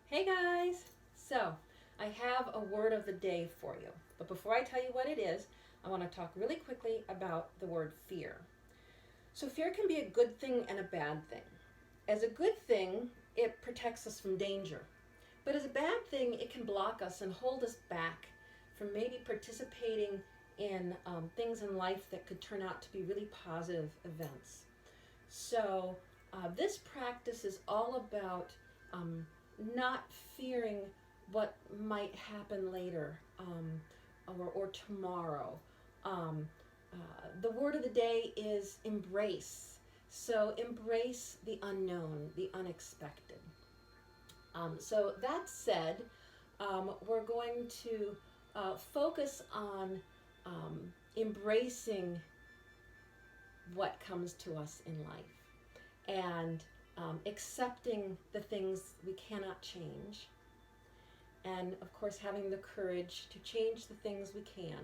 Hey guys! So, I have a word of the day for you. But before I tell you what it is, I want to talk really quickly about the word fear. So, fear can be a good thing and a bad thing. As a good thing, it protects us from danger. But as a bad thing, it can block us and hold us back from maybe participating in things in life that could turn out to be really positive events. So, this practice is all about um, not fearing what might happen later or tomorrow. Um, the word of the day is embrace. So, embrace the unknown, the unexpected. So, that said, we're going to focus on embracing what comes to us in life and accepting the things we cannot change, and of course, having the courage to change the things we can,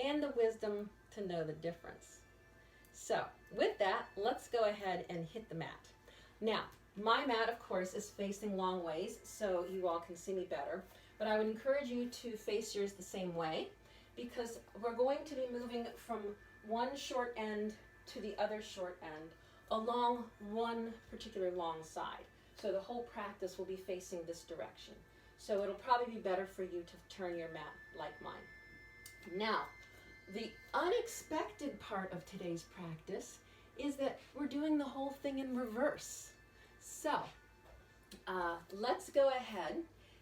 and the wisdom to know the difference. So, with that, let's go ahead and hit the mat. Now, my mat, of course, is facing long ways, so you all can see me better, but I would encourage you to face yours the same way because we're going to be moving from one short end to the other short end along one particular long side. So the whole practice will be facing this direction. So it'll probably be better for you to turn your mat like mine. Now, the unexpected part of today's practice is that we're doing the whole thing in reverse. So let's go ahead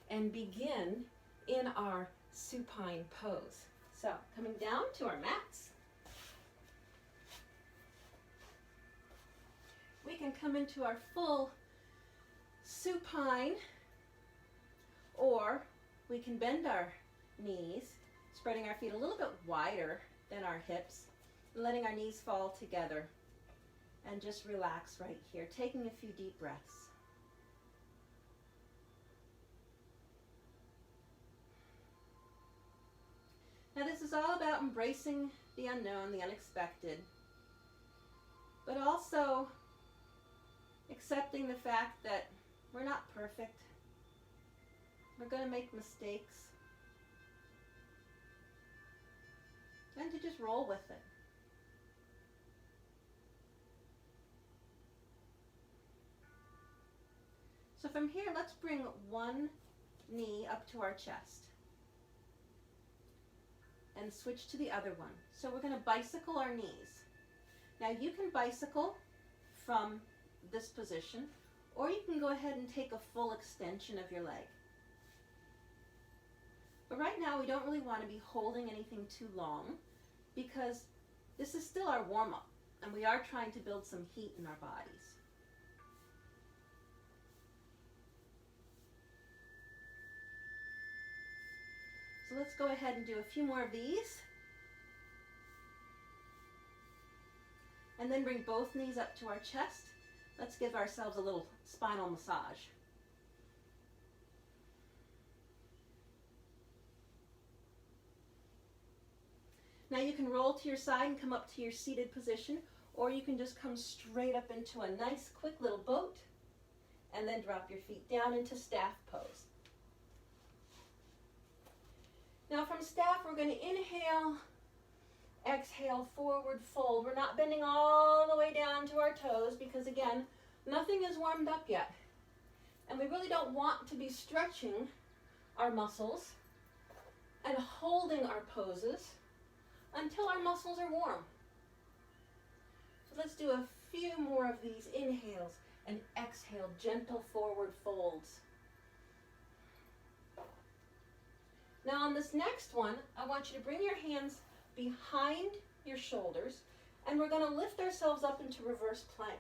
and begin in our supine pose. So coming down to our mats, we can come into our full supine, or we can bend our knees, spreading our feet a little bit wider than our hips, letting our knees fall together, and just relax right here, taking a few deep breaths. Now this is all about embracing the unknown, the unexpected, but also accepting the fact that we're not perfect. We're going to make mistakes. And to just roll with it. So from here, let's bring one knee up to our chest and switch to the other one. So we're going to bicycle our knees. Now you can bicycle from this position, or you can go ahead and take a full extension of your leg. But right now we don't really want to be holding anything too long because this is still our warm-up and we are trying to build some heat in our bodies. So let's go ahead and do a few more of these. And then bring both knees up to our chest. Let's give ourselves a little spinal massage. Now you can roll to your side and come up to your seated position, or you can just come straight up into a nice quick little boat and then drop your feet down into staff pose. Now from staff, we're going to inhale, exhale, forward fold. We're not bending all the way down to our toes because, again, nothing is warmed up yet. And we really don't want to be stretching our muscles and holding our poses until our muscles are warm. So let's do a few more of these inhales and exhale, gentle forward folds. Now on this next one, I want you to bring your hands behind your shoulders, and we're going to lift ourselves up into reverse plank.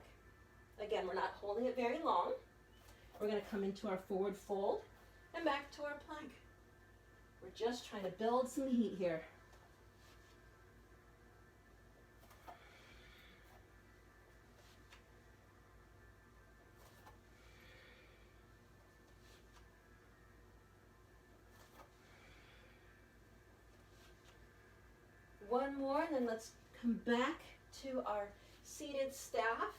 Again, we're not holding it very long. We're going to come into our forward fold and back to our plank. We're just trying to build some heat here. One more, and then let's come back to our seated staff.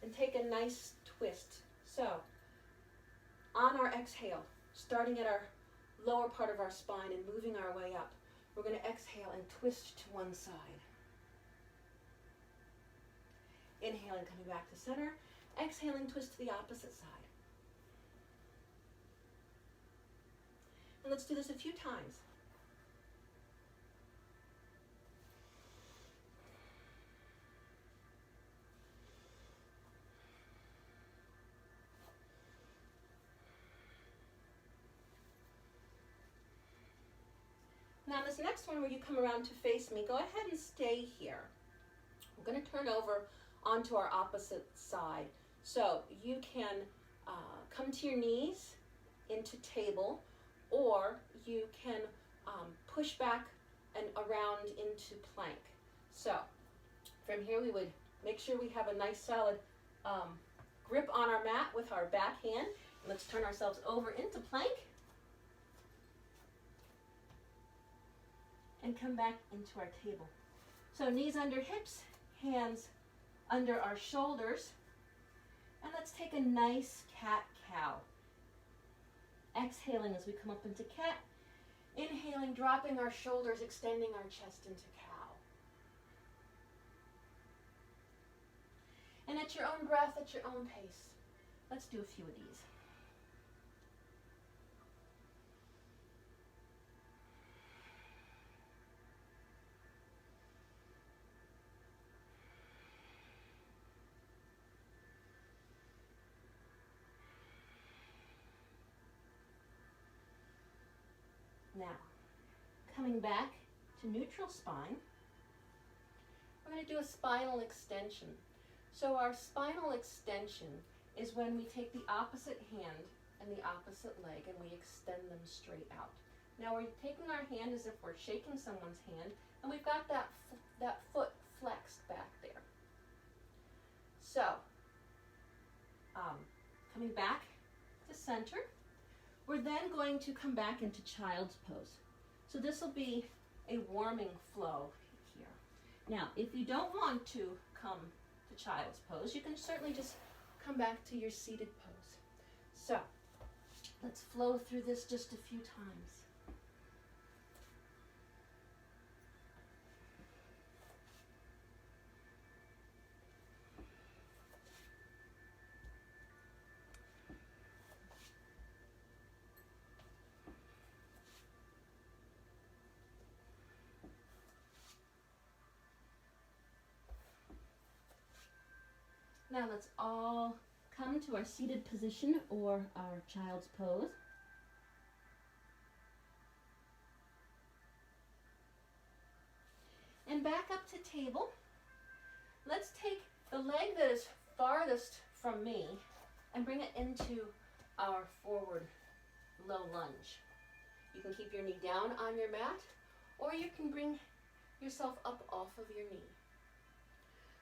and take a nice twist. So, on our exhale, starting at our lower part of our spine and moving our way up, we're going to exhale and twist to one side. Inhaling, coming back to center. Exhaling, twist to the opposite side. And let's do this a few times. Now this next one where you come around to face me, go ahead and stay here. We're going to turn over onto our opposite side. So you can come to your knees into table, or you can push back and around into plank. So from here we would make sure we have a nice solid grip on our mat with our back hand. And let's turn ourselves over into plank. And come back into our table. So knees under hips, hands under our shoulders. And let's take a nice cat-cow. Exhaling as we come up into cat. Inhaling, dropping our shoulders, extending our chest into cow. And at your own breath, at your own pace, let's do a few of these. Now, coming back to neutral spine, we're going to do a spinal extension. So our spinal extension is when we take the opposite hand and the opposite leg and we extend them straight out. Now we're taking our hand as if we're shaking someone's hand, and we've got that foot flexed back there. So, coming back to center, we're then going to come back into child's pose. So this will be a warming flow here. Now, if you don't want to come to child's pose, you can certainly just come back to your seated pose. So, let's flow through this just a few times. Now let's all come to our seated position or our child's pose. And back up to table. Let's take the leg that is farthest from me and bring it into our forward low lunge. You can keep your knee down on your mat, or you can bring yourself up off of your knee.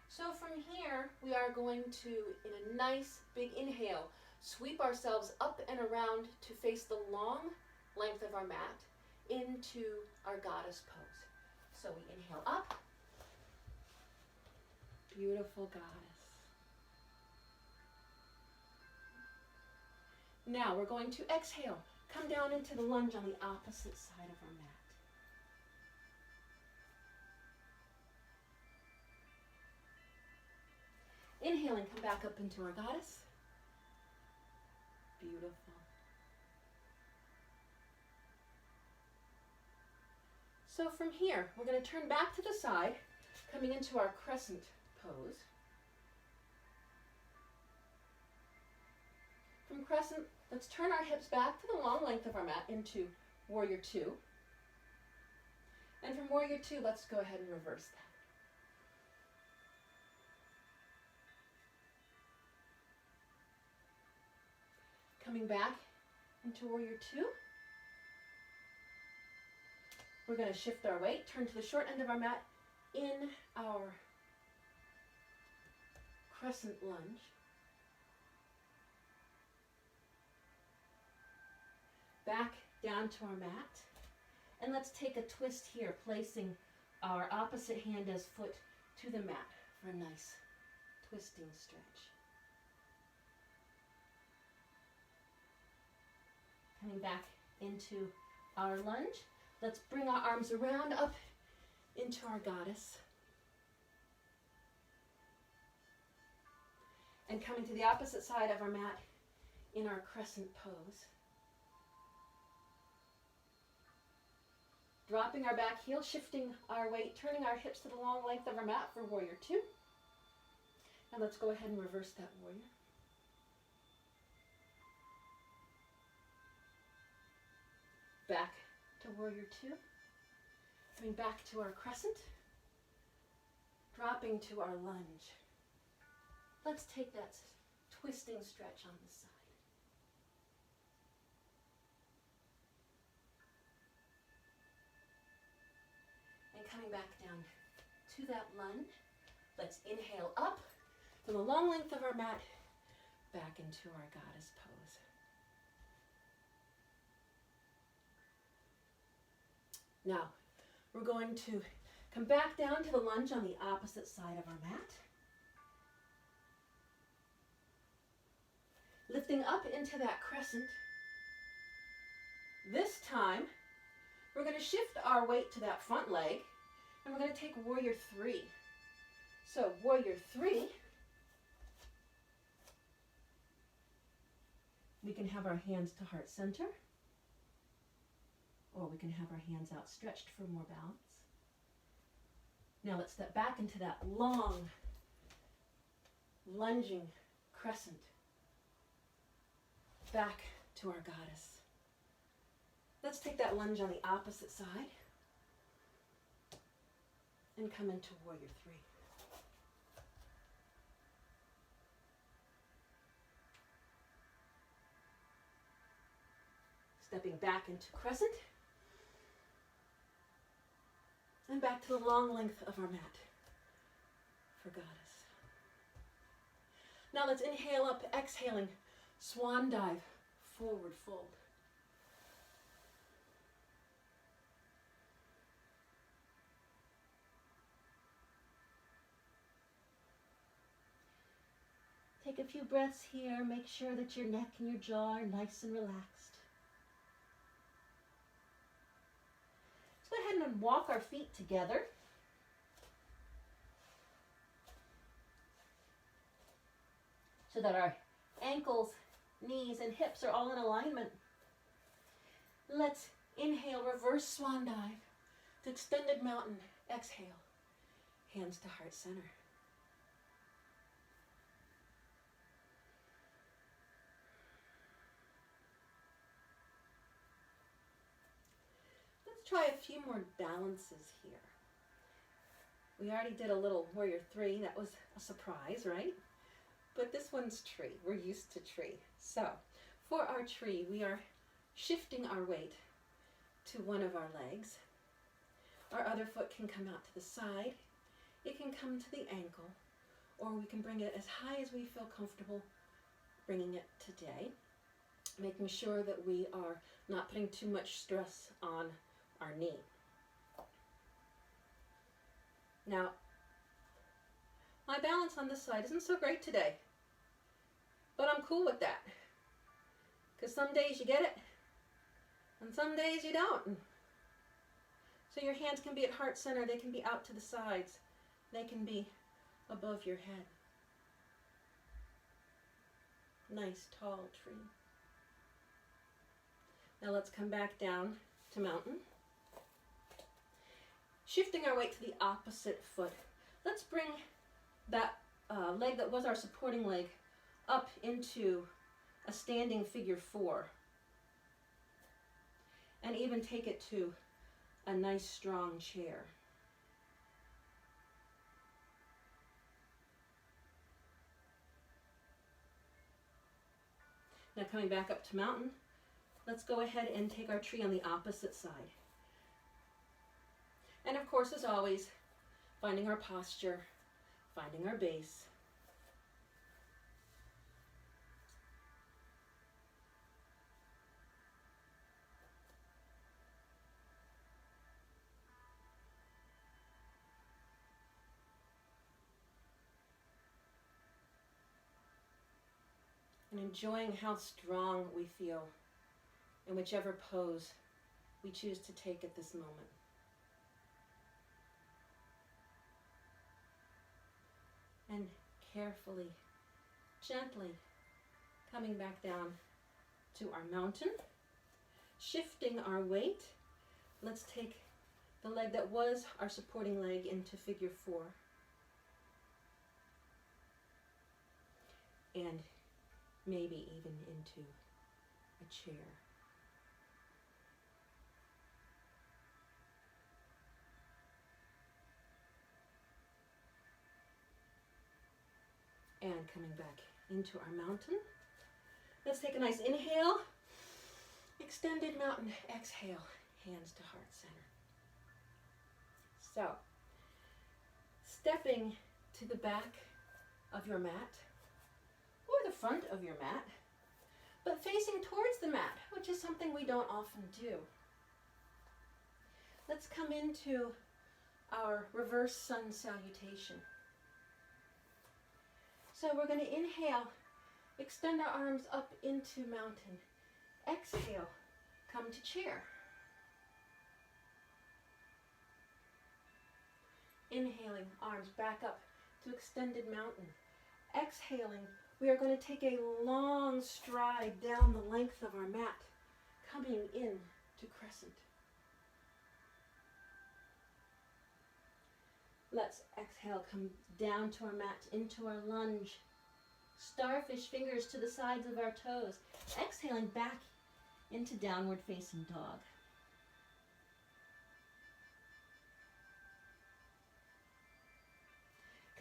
So from here, we are going to, in a nice big inhale, sweep ourselves up and around to face the long length of our mat into our goddess pose. So we inhale up. Beautiful goddess. Now we're going to exhale. Come down into the lunge on the opposite side of our mat. Inhaling, come back up into our goddess. Beautiful. So from here, we're going to turn back to the side, coming into our crescent pose. From crescent, let's turn our hips back to the long length of our mat into warrior two. And from warrior two, let's go ahead and reverse that. Coming back into warrior two. We're going to shift our weight, turn to the short end of our mat in our crescent lunge. Back down to our mat. And let's take a twist here, placing our opposite hand as foot to the mat for a nice twisting stretch. coming back into our lunge. Let's bring our arms around up into our goddess. And coming to the opposite side of our mat in our crescent pose. Dropping our back heel, shifting our weight, turning our hips to the long length of our mat for warrior two. And let's go ahead and reverse that warrior. Back to warrior two. Coming back to our crescent. Dropping to our lunge. Let's take that twisting stretch on the side. And coming back down to that lunge, let's inhale up from the long length of our mat back into our goddess pose. Now, we're going to come back down to the lunge on the opposite side of our mat. Lifting up into that crescent. This time, we're going to shift our weight to that front leg, and we're going to take warrior three. So, warrior three, we can have our hands to heart center, or we can have our hands outstretched for more balance. Now let's step back into that long, lunging crescent. Back to our goddess. Let's take that lunge on the opposite side and come into warrior three. Stepping back into crescent and back to the long length of our mat for goddess. Now let's inhale up, exhaling, swan dive, forward fold. Take a few breaths here. Make sure that your neck and your jaw are nice and relaxed. Let's go ahead and walk our feet together. So that our ankles, knees, and hips are all in alignment. Let's inhale, reverse swan dive to extended mountain. Exhale, hands to heart center. Let's try a few more balances here. We already did a little warrior three. That was a surprise, right? But this one's tree. We're used to tree. So for our tree, we are shifting our weight to one of our legs. Our other foot can come out to the side. It can come to the ankle, or we can bring it as high as we feel comfortable bringing it today, making sure that we are not putting too much stress on our knee. Now, my balance on this side isn't so great today, but I'm cool with that, because some days you get it, and some days you don't. So your hands can be at heart center, they can be out to the sides, they can be above your head. Nice tall tree. Now let's come back down to mountain. Shifting our weight to the opposite foot. Let's bring that leg that was our supporting leg up into a standing figure four. And even take it to a nice strong chair. Now coming back up to mountain, let's go ahead and take our tree on the opposite side. And of course, as always, finding our posture, finding our base. And enjoying how strong we feel in whichever pose we choose to take at this moment. And carefully, gently coming back down to our mountain, shifting our weight. Let's take the leg that was our supporting leg into figure 4. And maybe even into a chair. And coming back into our mountain. Let's take a nice inhale, extended mountain, exhale, hands to heart center. So, stepping to the back of your mat, or the front of your mat, but facing towards the mat, which is something we don't often do. Let's come into our reverse sun salutation. So we're going to inhale, extend our arms up into mountain. Exhale, come to chair. Inhaling, arms back up to extended mountain. Exhaling, we are going to take a long stride down the length of our mat, coming in to crescent. Let's exhale, come down to our mat, into our lunge. Starfish, fingers to the sides of our toes. Exhaling back into downward facing dog.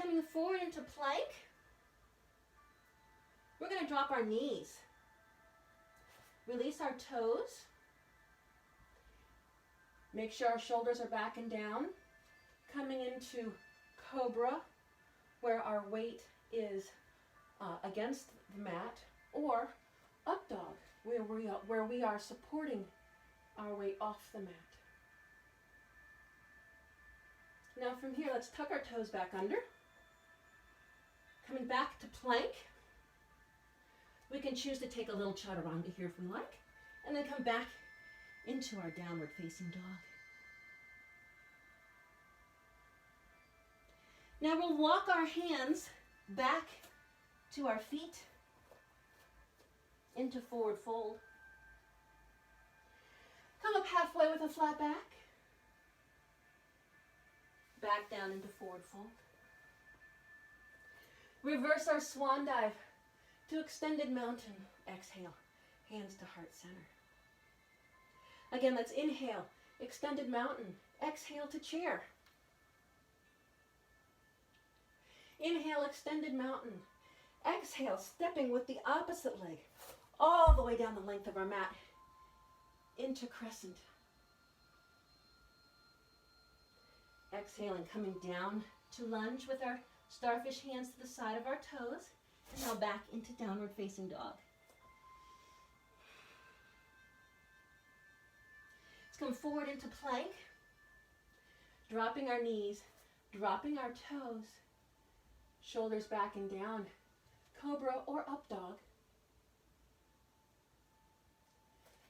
Coming forward into plank. We're going to drop our knees. Release our toes. Make sure our shoulders are back and down. Coming into cobra, where our weight is against the mat, or up dog, where we are supporting our weight off the mat. Now from here, let's tuck our toes back under. Coming back to plank. We can choose to take a little chaturanga here if we like, and then come back into our downward facing dog. Now we'll walk our hands back to our feet into forward fold. Come up halfway with a flat back. Back down into forward fold. Reverse our swan dive to extended mountain. Exhale, hands to heart center. Again, let's inhale, extended mountain. Exhale to chair. Inhale, extended mountain. Exhale, stepping with the opposite leg all the way down the length of our mat into crescent. Exhaling, coming down to lunge with our starfish hands to the side of our toes, and now back into downward facing dog. Let's come forward into plank, dropping our knees, dropping our toes, shoulders back and down, cobra or up dog.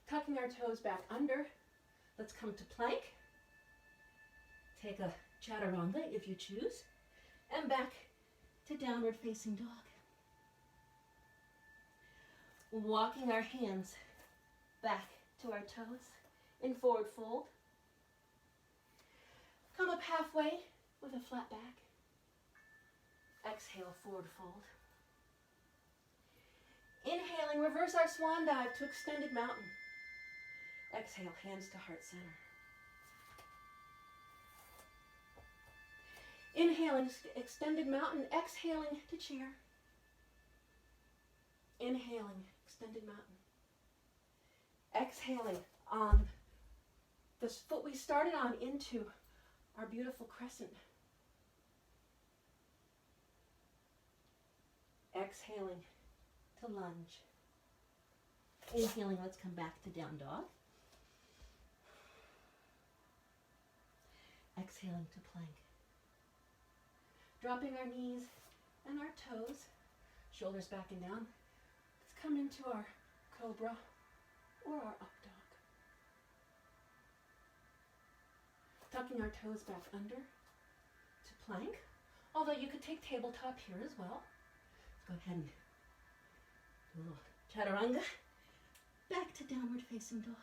Tucking our toes back under. Let's come to plank. Take a chaturanga if you choose, and back to downward facing dog. Walking our hands back to our toes in forward fold. Come up halfway with a flat back. Exhale, forward fold. Inhaling, reverse our swan dive to extended mountain. Exhale, hands to heart center. Inhaling, extended mountain. Exhaling to chair. Inhaling, extended mountain. Exhaling on this foot we started on into our beautiful crescent. Exhaling to lunge. Inhaling, let's come back to down dog. Exhaling to plank. Dropping our knees and our toes, shoulders back and down. Let's come into our cobra or our up dog. Tucking our toes back under to plank. Although you could take tabletop here as well. Let's go ahead and do a little chaturanga. Back to downward facing dog.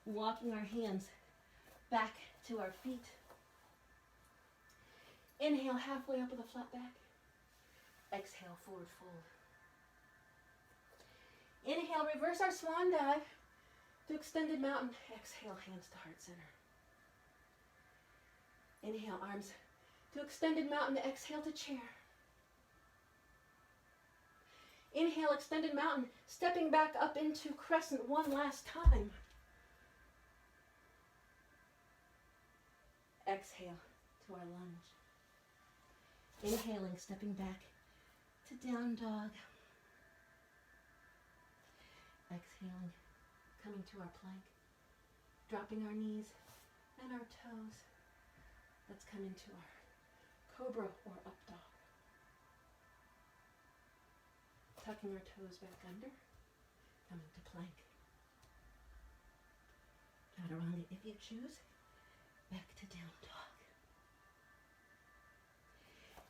Walking our hands back to our feet. Inhale, halfway up with a flat back. Exhale, forward fold. Inhale, reverse our swan dive to extended mountain. Exhale, hands to heart center. Inhale, arms to extended mountain. Exhale to chair. Inhale, extended mountain, stepping back up into crescent one last time. Exhale to our lunge. Inhaling, stepping back to down dog. Exhaling, coming to our plank, dropping our knees and our toes. Let's come into our cobra or up dog. Tucking our toes back under, coming to plank. Chaturanga if you choose, back to down dog.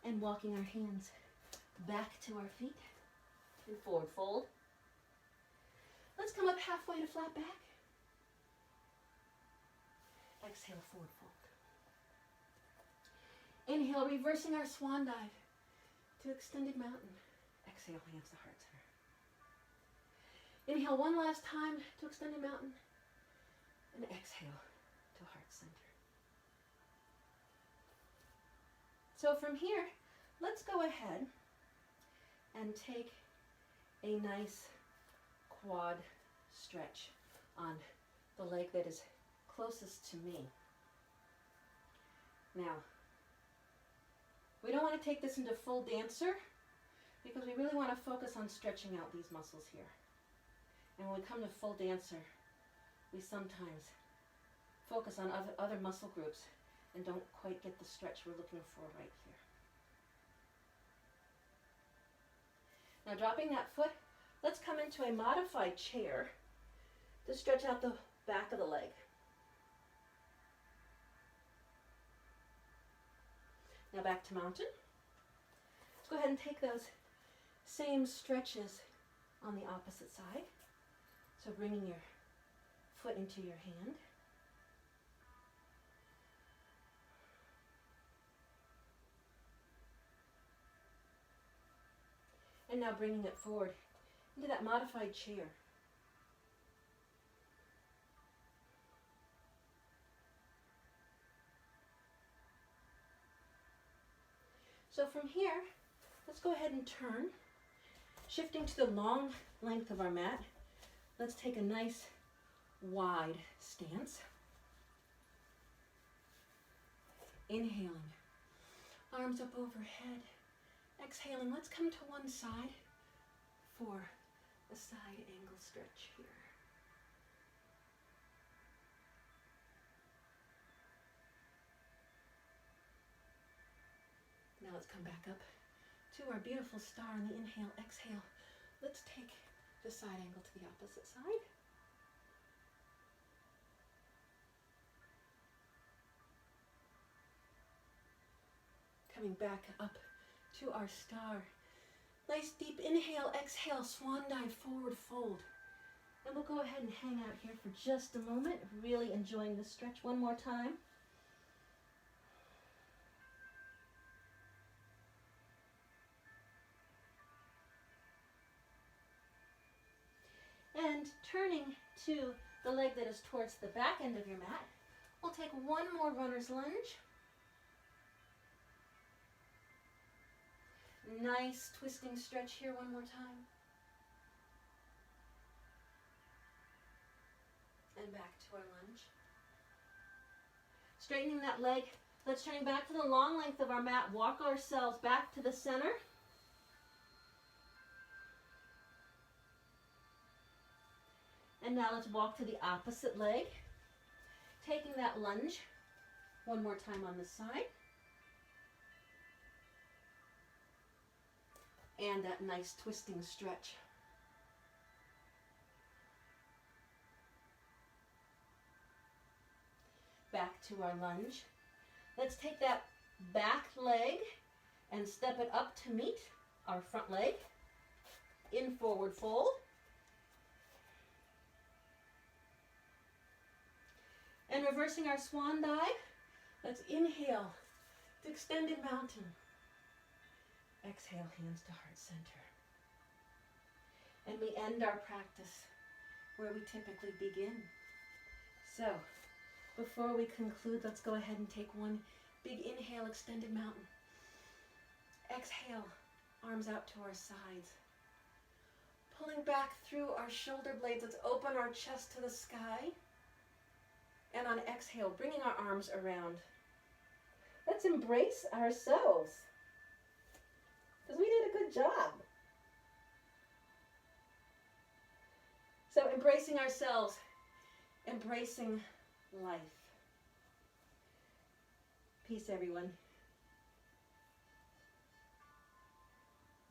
And walking our hands back to our feet and forward fold. Let's come up halfway to flat back. Exhale, forward fold. Inhale, reversing our swan dive to extended mountain. Exhale, hands to heart center. Inhale one last time to extended mountain. And exhale to heart center. So from here, let's go ahead and take a nice quad stretch on the leg that is closest to me. Now, we don't want to take this into full dancer because we really want to focus on stretching out these muscles here. And when we come to full dancer, we sometimes focus on other muscle groups and don't quite get the stretch we're looking for right here. Now dropping that foot, let's come into a modified chair to stretch out the back of the leg. Now back to mountain. Let's go ahead and take those same stretches on the opposite side. So bringing your foot into your hand. And now bringing it forward into that modified chair. So from here, let's go ahead and turn, shifting to the long length of our mat. Let's take a nice wide stance. Inhaling, arms up overhead. Exhaling, let's come to one side for a side angle stretch here. Now let's come back up to our beautiful star on the inhale, exhale. Let's take the side angle to the opposite side. Coming back up to our star. Nice deep inhale, exhale, swan dive, forward fold. And we'll go ahead and hang out here for just a moment, really enjoying this stretch one more time. And turning to the leg that is towards the back end of your mat, we'll take one more runner's lunge. Nice twisting stretch here one more time. And back to our lunge. Straightening that leg. Let's turn back to the long length of our mat. Walk ourselves back to the center. And now let's walk to the opposite leg. Taking that lunge one more time on this side. And that nice twisting stretch. to our lunge. Let's take that back leg and step it up to meet our front leg in forward fold. And reversing our swan dive, let's inhale to extended mountain. Exhale, hands to heart center. And we end our practice where we typically begin. So, before we conclude, let's go ahead and take one big inhale, extended mountain. Exhale, arms out to our sides. Pulling back through our shoulder blades, let's open our chest to the sky. And on exhale, bringing our arms around. Let's embrace ourselves, because we did a good job. So embracing ourselves, embracing life. Peace, everyone.